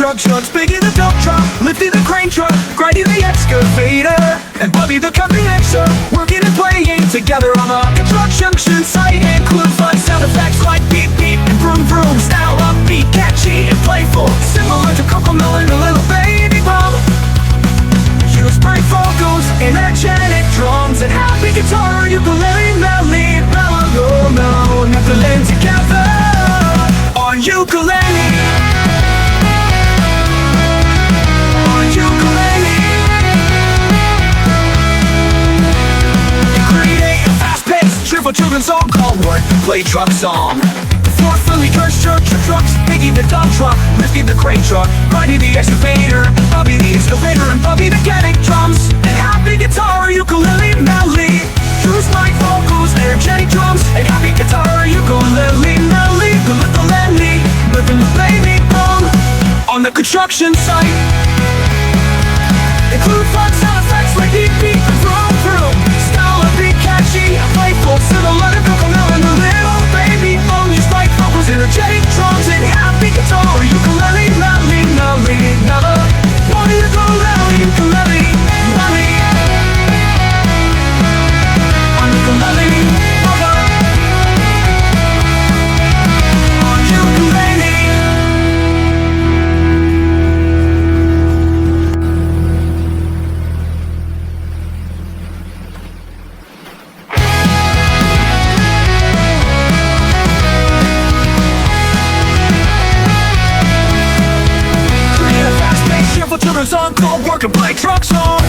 constructions, Biggie the dump truck, lifting the crane truck, grinding the excavator, and Bubby the concrete mixer, working and playing together on the construction site. Include fun sound effects like beep beep and vroom vroom, style upbeat, catchy and playful, similar to Cocomelon and a little baby bomb. Use bright vocals, energetic drums, and happy guitar, ukulele, melody, mellow, and blend together on ukulele. On ukulele, you create a fast-paced, cheerful children's song called Word Play Truck Song. Four fully cursed church trucks, Biggie the dump truck, lifting the crane truck, grinding the excavator, Bubby the excavator, and Bubby the kinetic drums, and happy guitar, ukulele, melody. Use my vocals, energetic drums, and happy guitar, ukulele, melody, ukulele, living the baby bomb on the construction site. Include fun sound effects like beep beep and vroom vroom, style of beat catchy and playful, similar to Cocomelon and a little baby bomb. Use my vocals, energetic drums, and happy guitar, ukulele, melody, melody, never wanted to go rally, ukulele, melody. On ukulele, mother. On ukulele. Children's song called Work and Play Truck Song.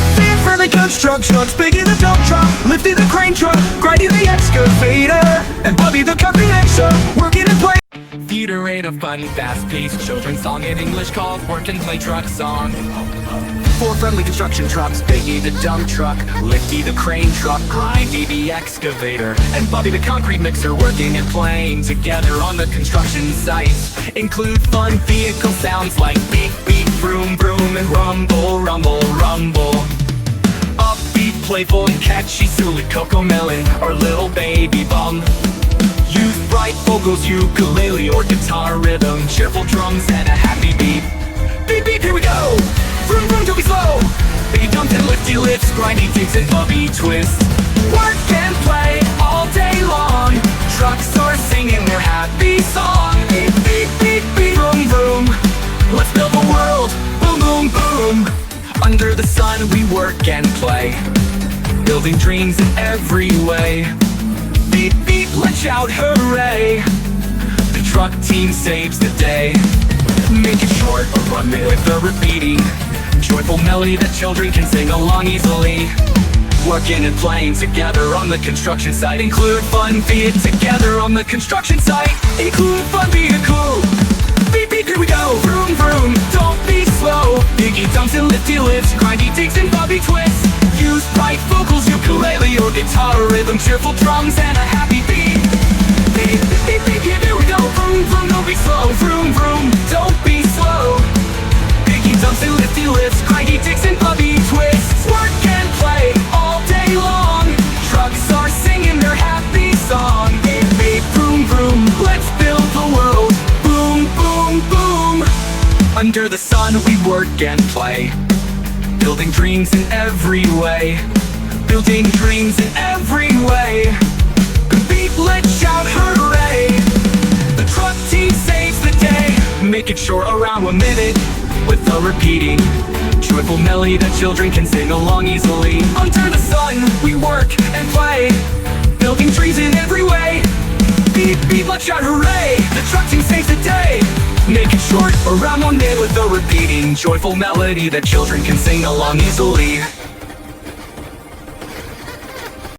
Friendly constructions, Biggie the dump truck, lifting the crane truck, grinding the excavator, and Bubby the concrete mixer, working and play. Theater rate of fun, fast-paced children's song in English called Work and Play Truck Song. Four friendly construction trucks, Biggie the dump truck, Lifty the crane truck, Grindy the excavator, and Bubby the concrete mixer, working and playing together on the construction site. Include fun vehicle sounds like beep beep, vroom vroom, and rumble, rumble, rumble. Upbeat, playful, and catchy, silly Cocomelon or little baby bomb. Use bright vocals, ukulele, or guitar rhythm, cheerful drums, and a happy beat. Beep beep, here we go! Vroom vroom, don't be slow! Biggie dumps and lifty lifts, grinding digs and Bubby twists. Work and play all day long, trucks are singing their happy song. Beep beep beep beep, vroom vroom, let's build the world, boom boom boom. Under the sun we work and play, building dreams in every way. Beep beep, let's shout hooray, the truck team saves the day. Make it short or run it with the repeating, joyful melody that children can sing along easily. Working and playing together on the construction site. Include fun, be it together on the construction site. Include fun, vehicle. Beep beep, here we go. Vroom vroom, don't be slow. Biggie dumps and lifty lifts, grindy digs and Bubby twists. Use bright vocals, ukulele, or guitar rhythm, cheerful drums, and a happy beat. Beep beep beep, here we go. Vroom vroom, don't be slow. Vroom vroom, don't be slow. Biggie dumps and lifty lifts, grindy digs and Bubby twists. Work and play all day long, trucks are singing their happy song. Beep beep, vroom vroom, let's build the world, boom boom boom. Under the sun we work and play, building dreams in every way. Building dreams in every way. Beep, let's shout hooray, the truck team saves the day. Make it short, around 1 minute, with the repeating, joyful melody that children can sing along easily. Under the sun we work and play, building trees in every way. Beep beep, let's shout hooray, the truck team saves the day. Make it short, around 1 minute, with the repeating, joyful melody that children can sing along easily.